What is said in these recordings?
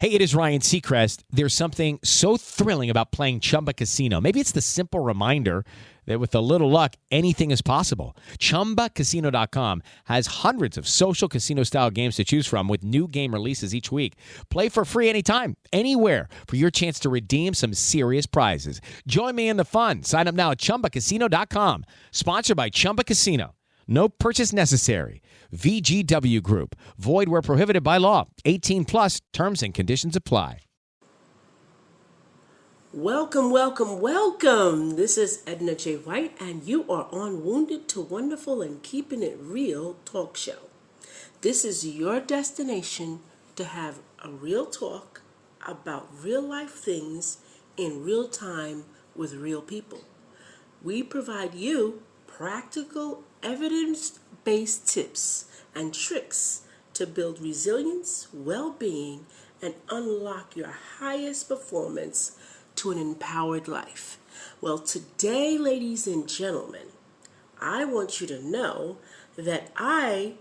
Hey, it is Ryan Seacrest. There's something so thrilling about playing Chumba Casino. Maybe it's the simple reminder that with a little luck, anything is possible. ChumbaCasino.com has hundreds of social casino-style games to choose from with new game releases each week. Play for free anytime, anywhere for your chance to redeem some serious prizes. Join me in the fun. Sign up now at ChumbaCasino.com. Sponsored by Chumba Casino. No purchase necessary. VGW Group. Void where prohibited by law. 18 plus. Terms and conditions apply. Welcome, welcome, welcome. This is Edna J. White, and you are on Wounded to Wonderful and Keeping It Real talk show. This is your destination to have a real talk about real life things in real time with real people. We provide you practical, evidence-based tips and tricks to build resilience, well-being, and unlock your highest performance to an empowered life. Well, today, ladies and gentlemen, I want you to know that I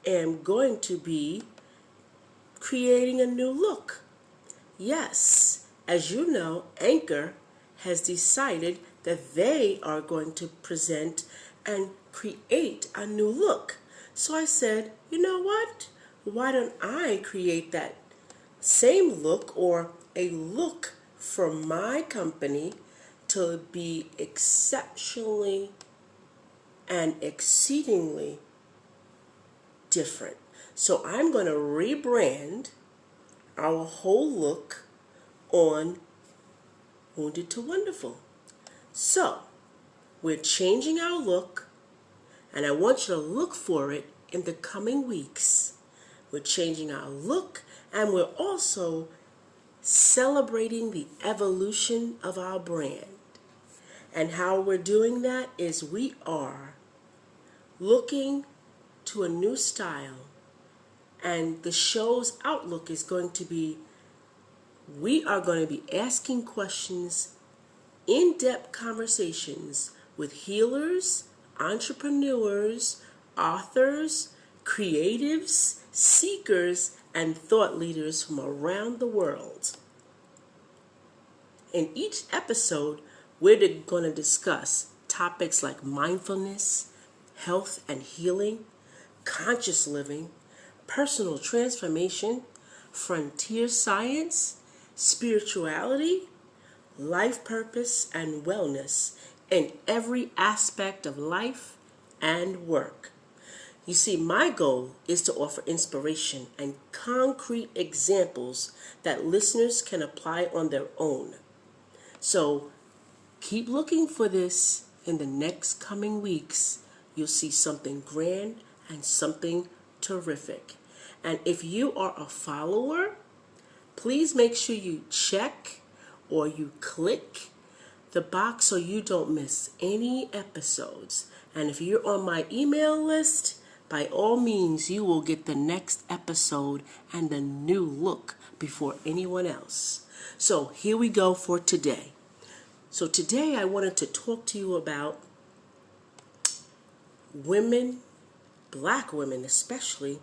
am going to be creating a new look. Yes, as you know, Anchor has decided that they are going to present and create a new look. So I said, you know what? Why don't I create that same look or a look for my company to be exceptionally and exceedingly different. So I'm going to rebrand our whole look on Wounded to Wonderful. So we're changing our look, and I want you to look for it in the coming weeks. We're changing our look, and we're also celebrating the evolution of our brand. And how we're doing that is we are looking to a new style, and the show's outlook is going to be, we are going to be asking questions, in-depth conversations with healers, entrepreneurs, authors, creatives, seekers, and thought leaders from around the world. In each episode, we're going to discuss topics like mindfulness, health and healing, conscious living, personal transformation, frontier science, spirituality, life purpose, and wellness in every aspect of life and work. You see, my goal is to offer inspiration and concrete examples that listeners can apply on their own. So keep looking for this in the next coming weeks. You'll see something grand and something terrific. And if you are a follower, please make sure you check or you click the box so you don't miss any episodes. And if you're on my email list, by all means, you will get the next episode and the new look before anyone else. So here we go for today. So today I wanted to talk to you about women, black women especially,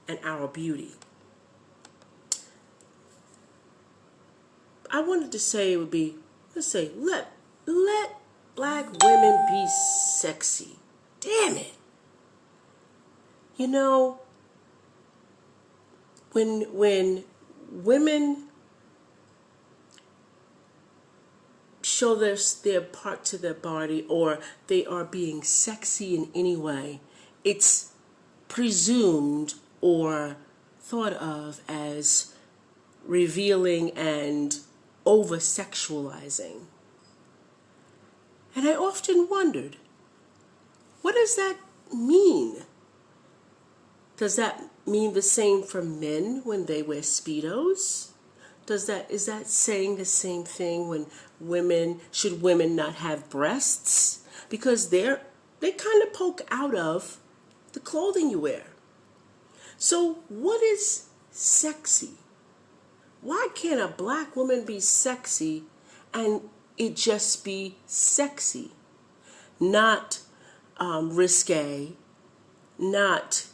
and our beauty. I wanted to say it would be, let black women be sexy. Damn it. You know, when women show their part to their body, or they are being sexy in any way, it's presumed or thought of as revealing and over-sexualizing. And I often wondered, what does that mean? Does that mean the same for men when they wear Speedos? Is that saying the same thing when should women not have breasts? Because they kind of poke out of the clothing you wear. So what is sexy? Why can't a black woman be sexy and it just be sexy? Not risque, not,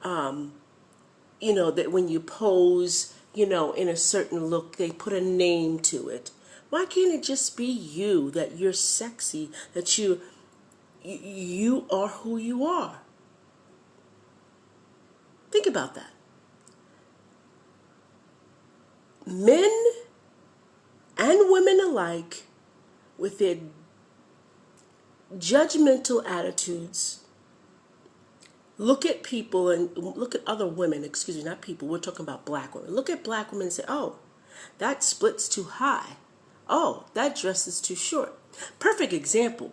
that when you pose, in a certain look, they put a name to it. Why can't it just be you, that you're sexy, that you are who you are? Think about that. Men and women alike, with their judgmental attitudes, look at people and look at other women, excuse me, not people, we're talking about black women. Look at black women and say, oh, that split's too high. Oh, that dress is too short. Perfect example.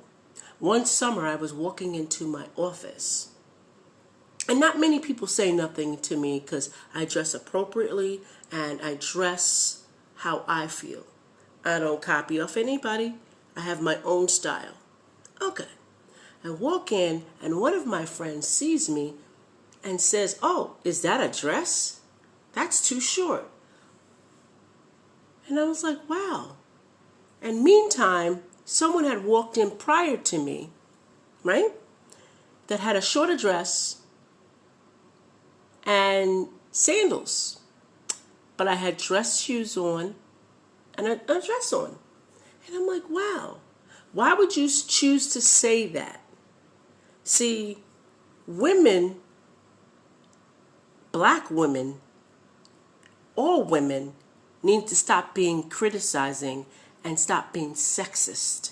One summer I was walking into my office, and not many people say nothing to me because I dress appropriately and I dress how I feel. I don't copy off anybody. I have my own style. Okay. I walk in and one of my friends sees me and says, oh, is that a dress? That's too short. And I was like, wow. And meantime, someone had walked in prior to me, right? That had a shorter dress and sandals. But I had dress shoes on and a dress on. And I'm like, wow. Why would you choose to say that? See, women, black women, all women need to stop being criticizing and stop being sexist.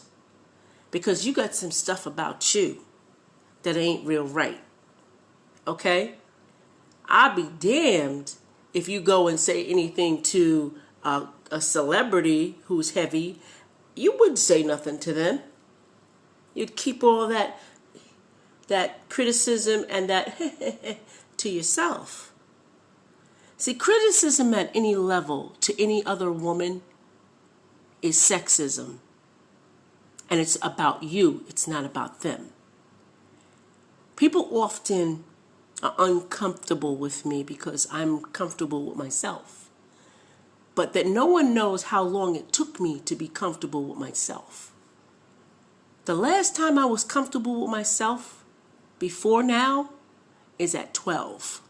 Because you got some stuff about you that ain't real right. Okay? I'll be damned if you go and say anything to a celebrity who's heavy. You wouldn't say nothing to them. You'd keep all that criticism and that to yourself. See, criticism at any level to any other woman is sexism. And it's about you. It's not about them. People often are uncomfortable with me because I'm comfortable with myself. But that no one knows how long it took me to be comfortable with myself. The last time I was comfortable with myself before now is at 12.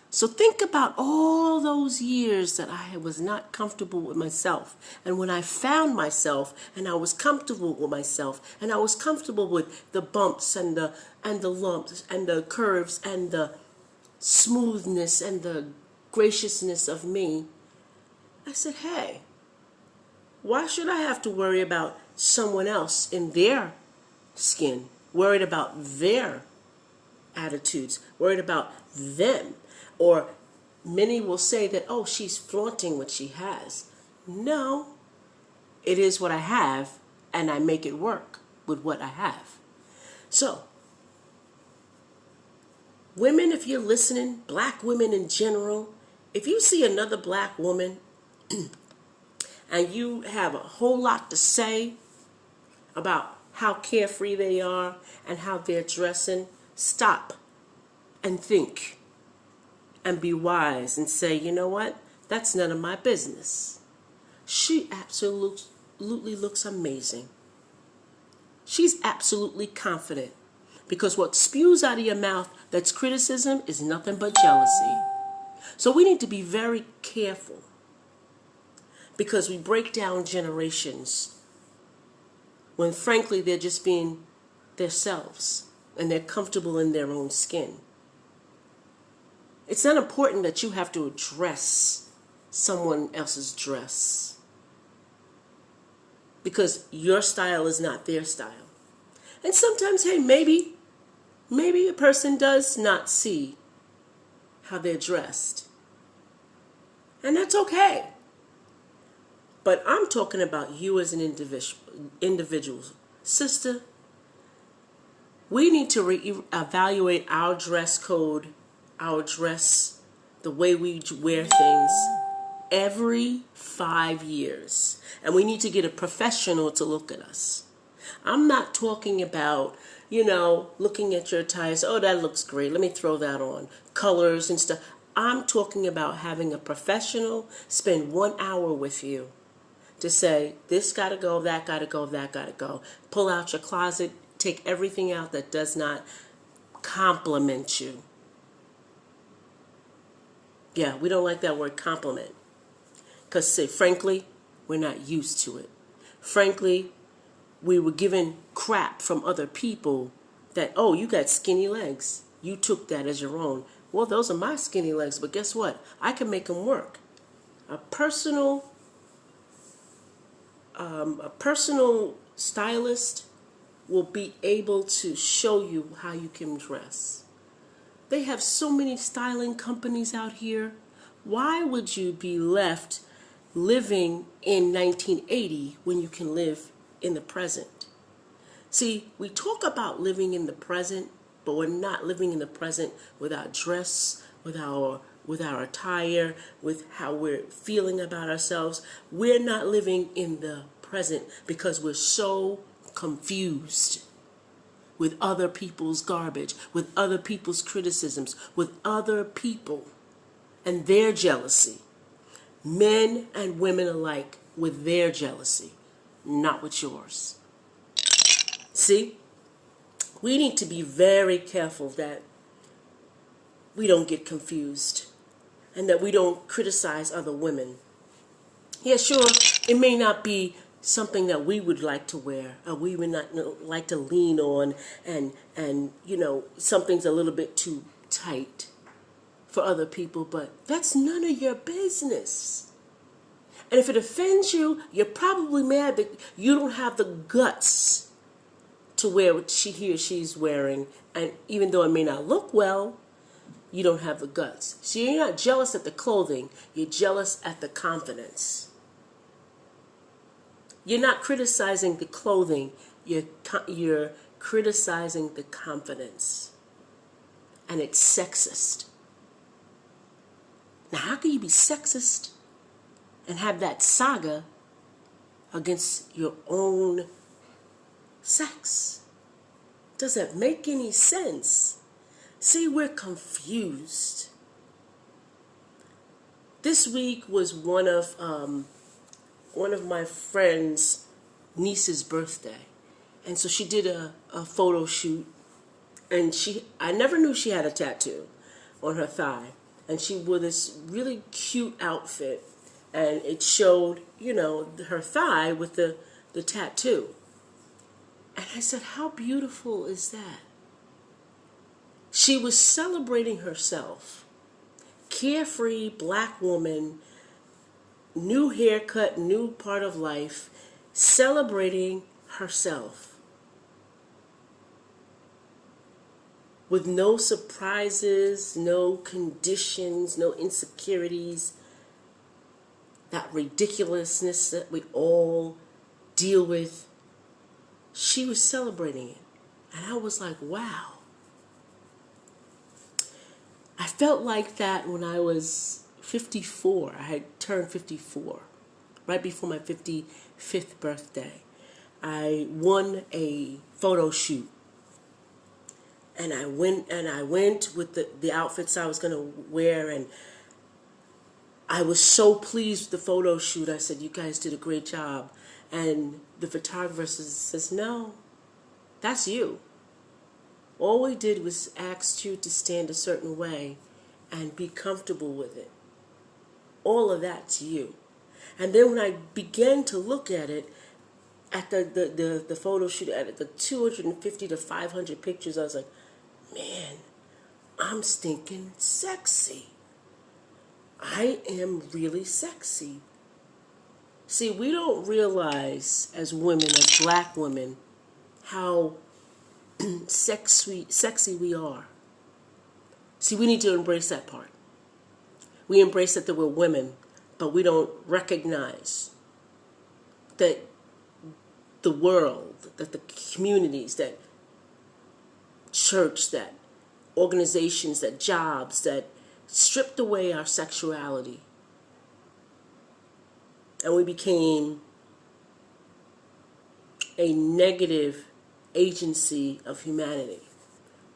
So think about all those years that I was not comfortable with myself. And when I found myself and I was comfortable with myself and I was comfortable with the bumps and the lumps and the curves and the smoothness and the graciousness of me, I said, hey, why should I have to worry about someone else in their skin? Worried about their attitudes, worried about them. Or many will say that, oh, she's flaunting what she has. No, it is what I have, and I make it work with what I have. So, women, if you're listening, black women in general, if you see another black woman and you have a whole lot to say about how carefree they are and how they're dressing, stop and think and be wise and say, you know what? That's none of my business. She absolutely looks amazing. She's absolutely confident. Because what spews out of your mouth that's criticism is nothing but jealousy. So we need to be very careful. Because we break down generations when frankly they're just being themselves and they're comfortable in their own skin. It's not important that you have to address someone else's dress because your style is not their style. And sometimes, hey, maybe a person does not see how they're dressed. And that's okay. But I'm talking about you as an individual. Sister, we need to evaluate our dress code, our dress, the way we wear things every 5 years. And we need to get a professional to look at us. I'm not talking about, looking at your attires. Oh, that looks great. Let me throw that on. Colors and stuff. I'm talking about having a professional spend 1 hour with you to say, this got to go, that got to go, that got to go. Pull out your closet, take everything out that does not compliment you. Yeah, we don't like that word compliment. Because, say, frankly, we're not used to it. Frankly, we were given crap from other people that, oh, you got skinny legs. You took that as your own. Well, those are my skinny legs, but guess what? I can make them work. A personal stylist will be able to show you how you can dress. They have so many styling companies out here. Why would you be left living in 1980 when you can live in the present? See, we talk about living in the present, but we're not living in the present with our dress, with our attire, with how we're feeling about ourselves. We're not living in the present because we're so confused with other people's garbage, with other people's criticisms, with other people and their jealousy. Men and women alike with their jealousy, not with yours. See, we need to be very careful that we don't get confused and that we don't criticize other women. Yeah, sure, it may not be something that we would like to wear or we would not like to lean on, and something's a little bit too tight for other people, but that's none of your business. And if it offends you, you're probably mad that you don't have the guts to wear what he or she's wearing, and even though it may not look well, you don't have the guts. So you're not jealous at the clothing, you're jealous at the confidence. You're not criticizing the clothing, you're criticizing the confidence. And it's sexist. Now, how can you be sexist and have that saga against your own sex? Doesn't make any sense. See, we're confused. This week was one of my friend's niece's birthday, and so she did a photo shoot, and I never knew she had a tattoo on her thigh, and she wore this really cute outfit, and it showed, her thigh with the tattoo. And I said, how beautiful is that? She was celebrating herself. Carefree black woman, new haircut, new part of life, celebrating herself. With no surprises, no conditions, no insecurities, that ridiculousness that we all deal with. She was celebrating it. And I was like, wow. I felt like that when I was 54. I had turned 54, right before my 55th birthday. I won a photo shoot. And I went with the outfits I was going to wear, and I was so pleased with the photo shoot. I said, you guys did a great job. And the photographer says, no, that's you. All we did was ask you to stand a certain way and be comfortable with it. All of that's you. And then when I began to look at it, at the photo shoot, at the 250 to 500 pictures, I was like, man, I'm stinking sexy. I am really sexy. See, we don't realize as women, as black women, how sexy we are. See, we need to embrace that part. We embrace that we're women, but we don't recognize that the world, that the communities, that church, that organizations, that jobs, that stripped away our sexuality. And we became a negative agency of humanity.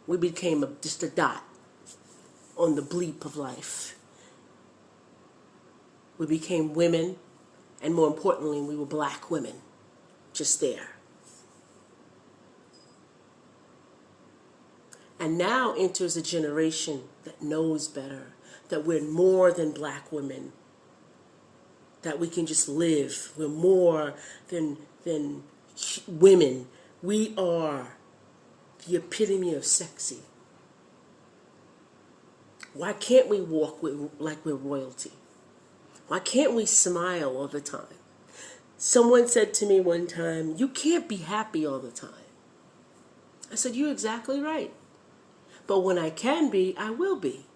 We became just a dot on the bleep of life. We became women, and more importantly, we were black women, just there. And now enters a generation that knows better, that we're more than black women, that we can just live. We're more than women. We are the epitome of sexy. Why can't we walk like we're royalty? Why can't we smile all the time? Someone said to me one time, you can't be happy all the time. I said, you're exactly right. But when I can be, I will be.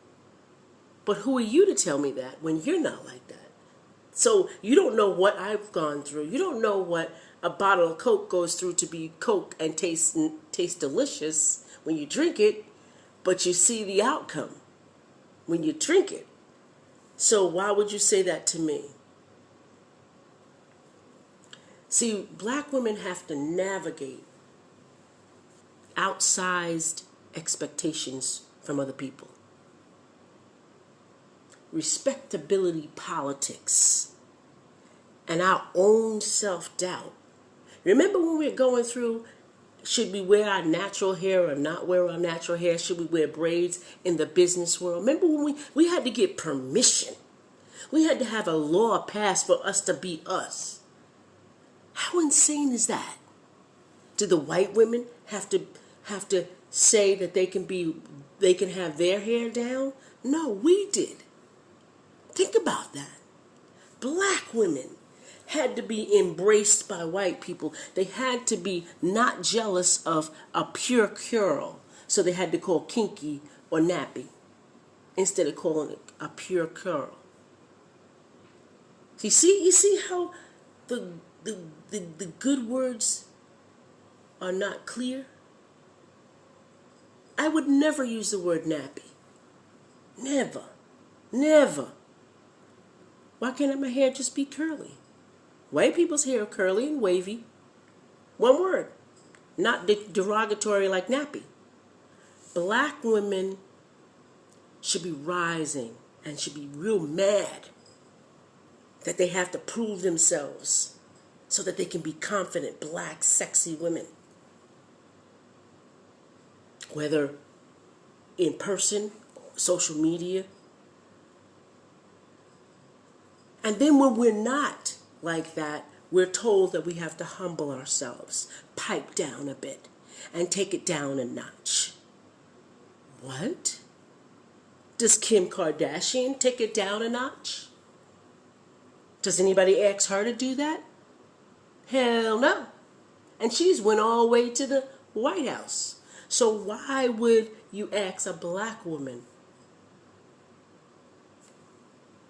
But who are you to tell me that when you're not like that? So you don't know what I've gone through. You don't know what a bottle of Coke goes through to be Coke and taste delicious when you drink it, but you see the outcome when you drink it. So why would you say that to me? See, black women have to navigate outsized expectations from other people. Respectability politics and our own self-doubt. Remember when we were going through, should we wear our natural hair or not wear our natural hair? Should we wear braids in the business world? Remember when we had to get permission? We had to have a law passed for us to be us. How insane is that? Do the white women have to say that they can have their hair down? No, we did. Think about that. Black women had to be embraced by white people. They had to be not jealous of a pure curl, so they had to call kinky or nappy instead of calling it a pure curl. You see how the good words are not clear? I would never use the word nappy. Never. Never. Why can't my hair just be curly? White people's hair are curly and wavy. One word. Not derogatory like nappy. Black women should be rising and should be real mad that they have to prove themselves so that they can be confident, black, sexy women. Whether in person, social media. And then when we're not like that, we're told that we have to humble ourselves, pipe down a bit, and take it down a notch. What? Does Kim Kardashian take it down a notch? Does anybody ask her to do that? Hell no. And she's went all the way to the White House. So why would you ask a black woman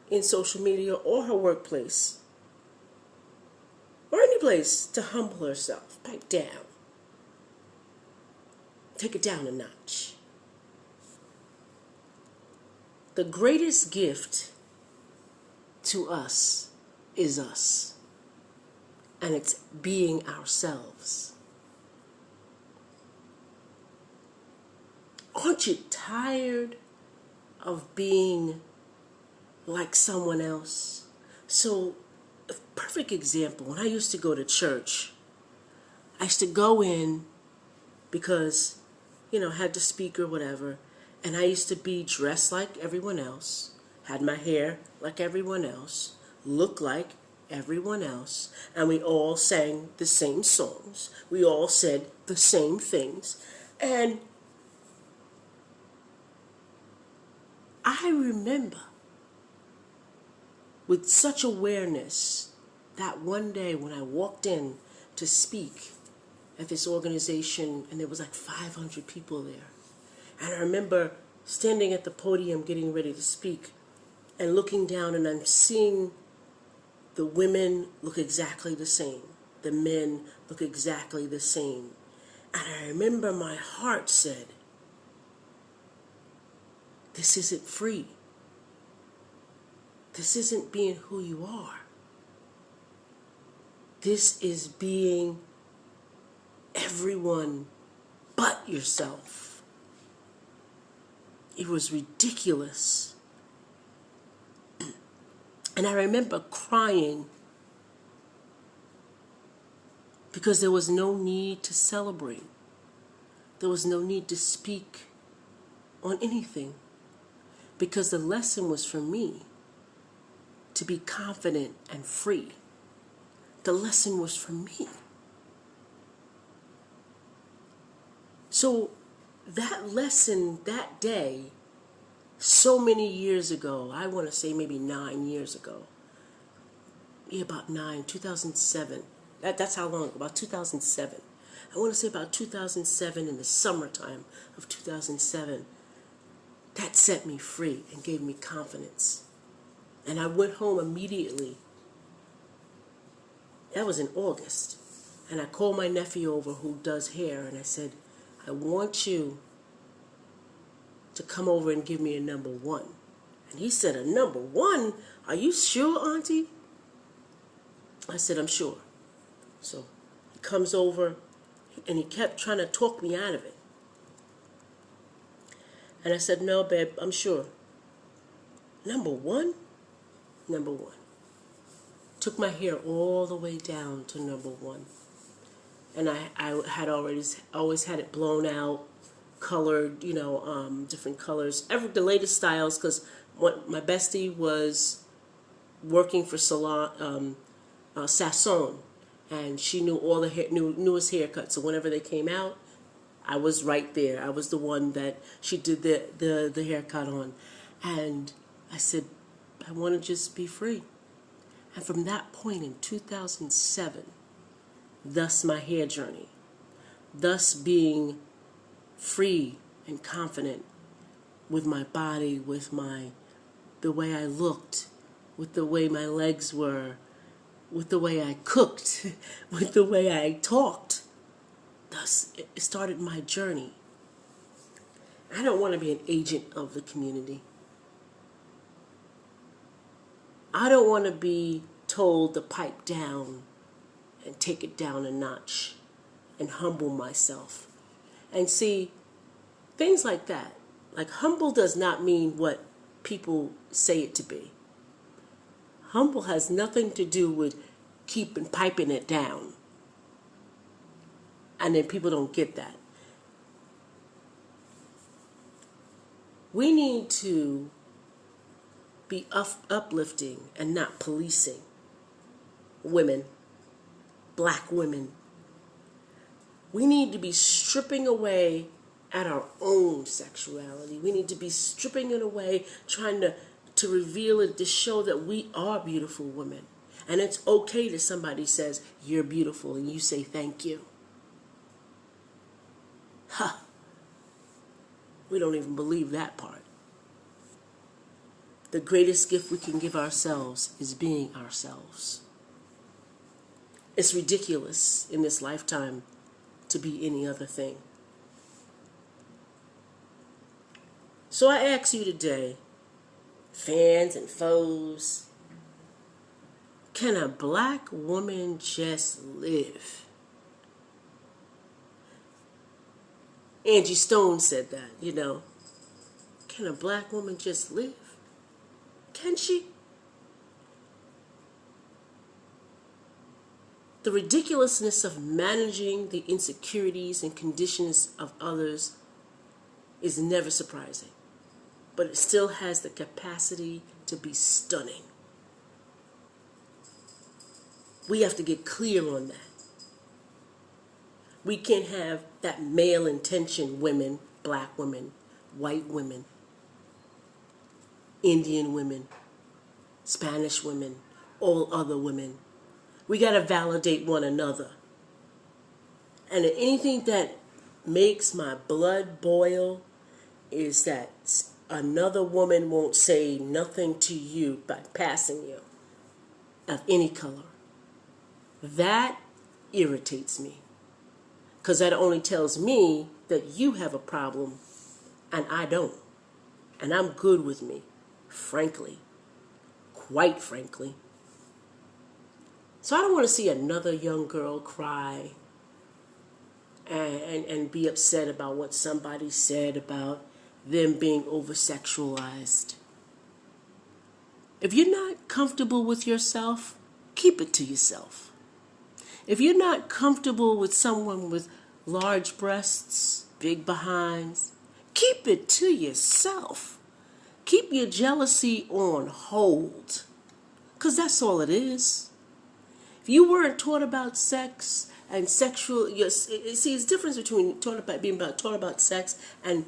in social media or her workplace or any place to humble herself, pipe down, take it down a notch? The greatest gift to us is us, and it's being ourselves. Aren't you tired of being like someone else? So, a perfect example, when I used to go to church, I used to go in because, I had to speak or whatever, and I used to be dressed like everyone else, had my hair like everyone else, looked like everyone else, and we all sang the same songs. We all said the same things. And I remember with such awareness that one day when I walked in to speak at this organization, and there was like 500 people there. And I remember standing at the podium getting ready to speak and looking down, and I'm seeing the women look exactly the same. The men look exactly the same. And I remember my heart said, this isn't free. This isn't being who you are. This is being everyone but yourself. It was ridiculous. And I remember crying because there was no need to celebrate. There was no need to speak on anything. because the lesson was for me to be confident and free. The lesson was for me. So that lesson that day, so many years ago, I want to say maybe 9 years ago. Yeah, about 2007. That's how long ago, about 2007. I want to say about 2007, in the summertime of 2007. That set me free and gave me confidence. And I went home immediately. That was in August. And I called my nephew over who does hair, and I said, I want you to come over and give me a number one. And he said, a number one? Are you sure, Auntie? I said, I'm sure. So he comes over, and he kept trying to talk me out of it. And I said, no, babe, I'm sure. Number one? Number one. Took my hair all the way down to number one. And I had always had it blown out, colored, different colors. The latest styles, because my bestie was working for Sasson, and she knew all the newest haircuts. So whenever they came out, I was right there. I was the one that she did the haircut on. And I said, I want to just be free. And from that point in 2007, thus my hair journey, thus being free and confident with my body, with the way I looked, with the way my legs were, with the way I cooked, with the way I talked. Thus, it started my journey. I don't want to be an agent of the community. I don't want to be told to pipe down and take it down a notch and humble myself. And see, things like that, like humble does not mean what people say it to be. Humble has nothing to do with piping it down. And then people don't get that. We need to be uplifting and not policing women, black women. We need to be stripping away at our own sexuality. We need to be stripping it away, trying to reveal it, to show that we are beautiful women. And it's okay that somebody says, you're beautiful, and you say thank you. We don't even believe that part. The greatest gift we can give ourselves is being ourselves. It's ridiculous in this lifetime to be any other thing. So I ask you today, fans and foes, can a black woman just live? Angie Stone said that, Can a black woman just live? Can she? The ridiculousness of managing the insecurities and conditions of others is never surprising, but it still has the capacity to be stunning. We have to get clear on that. We can't have that male intention women, black women, white women, Indian women, Spanish women, all other women. We got to validate one another. And anything that makes my blood boil is that another woman won't say nothing to you by passing you of any color. That irritates me. Because that only tells me that you have a problem and I don't. And I'm good with me, frankly, quite frankly. So I don't want to see another young girl cry and be upset about what somebody said about them being over-sexualized. If you're not comfortable with yourself, keep it to yourself. If you're not comfortable with someone with large breasts, big behinds, keep it to yourself. Keep your jealousy on hold, because that's all it is. If you weren't taught about sex and sexual, see, it's difference between being taught about sex and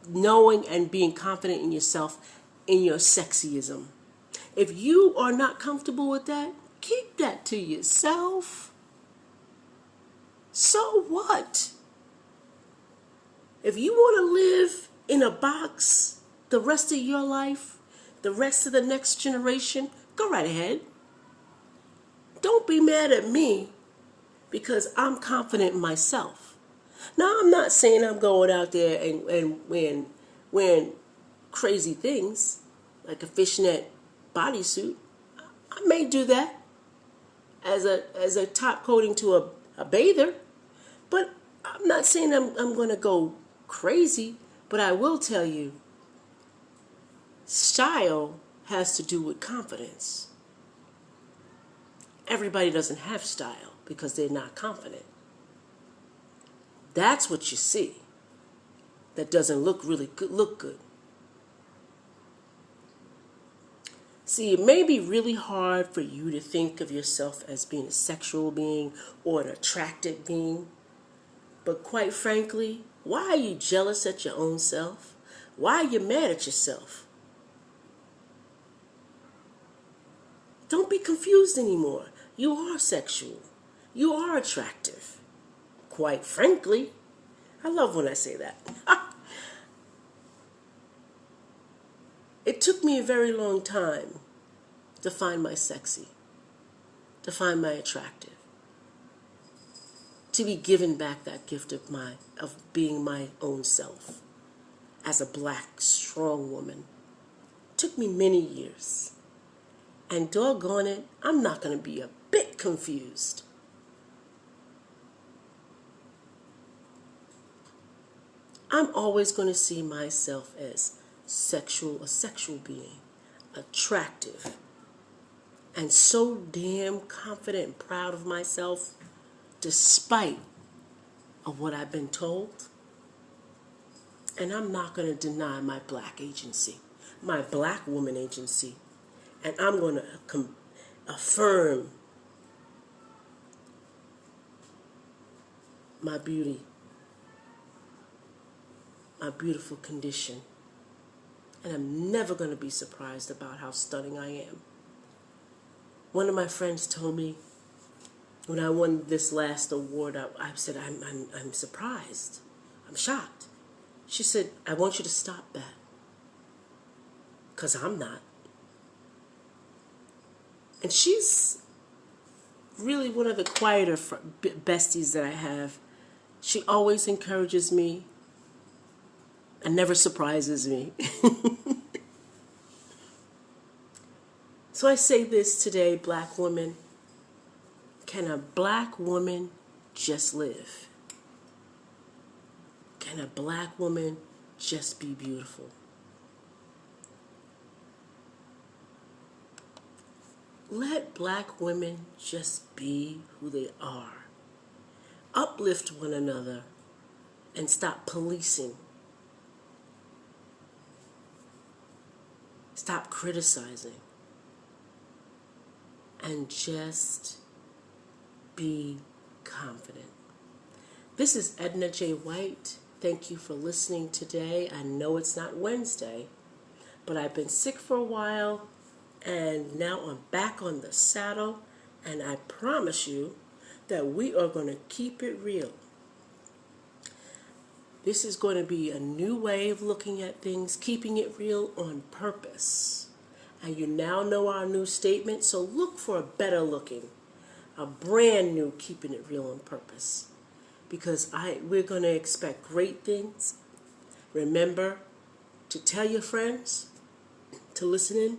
knowing and being confident in yourself, in your sexyism. If you are not comfortable with that, keep that to yourself. So what? If you want to live in a box the rest of your life, the rest of the next generation, go right ahead. Don't be mad at me because I'm confident in myself. Now, I'm not saying I'm going out there and wearing crazy things like a fishnet bodysuit. I may do that as a top coating to a bather, but I'm not saying I'm going to go crazy. But I will tell you, style has to do with confidence. Everybody doesn't have style because they're not confident. That's what you see that doesn't look really good, look good. See, it may be really hard for you to think of yourself as being a sexual being or an attractive being. But quite frankly, why are you jealous at your own self? Why are you mad at yourself? Don't be confused anymore. You are sexual. You are attractive. Quite frankly, I love when I say that. It took me a very long time to find my sexy, to find my attractive, to be given back that gift of being my own self as a black, strong woman. It took me many years. And doggone it, I'm not going to be a bit confused. I'm always going to see myself as a sexual being, attractive, and so damn confident and proud of myself, despite of what I've been told. And I'm not going to deny my black agency, my black woman agency. And I'm going to affirm my beauty, my beautiful condition. And I'm never going to be surprised about how stunning I am. One of my friends told me when I won this last award, I said, I'm surprised. I'm shocked. She said, I want you to stop that. Because I'm not. And she's really one of the quieter besties that I have. She always encourages me and never surprises me. So I say this today, black women. Can a black woman just live? Can a black woman just be beautiful? Let black women just be who they are. Uplift one another and stop policing. Stop criticizing. And just be confident. This is Edna J. White. Thank you for listening today. I know it's not Wednesday, but I've been sick for a while. And now I'm back on the saddle, and I promise you that we are going to keep it real. This is going to be a new way of looking at things, keeping it real on purpose. And you now know our new statement, so look for a better looking, a brand new keeping it real on purpose. Because we're going to expect great things. Remember to tell your friends to listen in.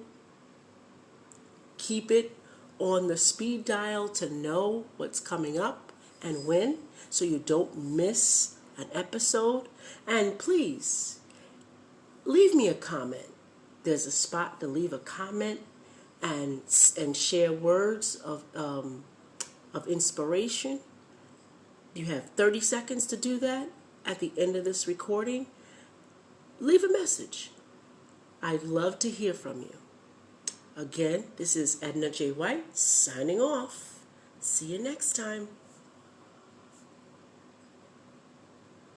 Keep it on the speed dial to know what's coming up and when, so you don't miss an episode. And please, leave me a comment. There's a spot to leave a comment and share words of inspiration. You have 30 seconds to do that at the end of this recording. Leave a message. I'd love to hear from you. Again, this is Edna J. White signing off. See you next time.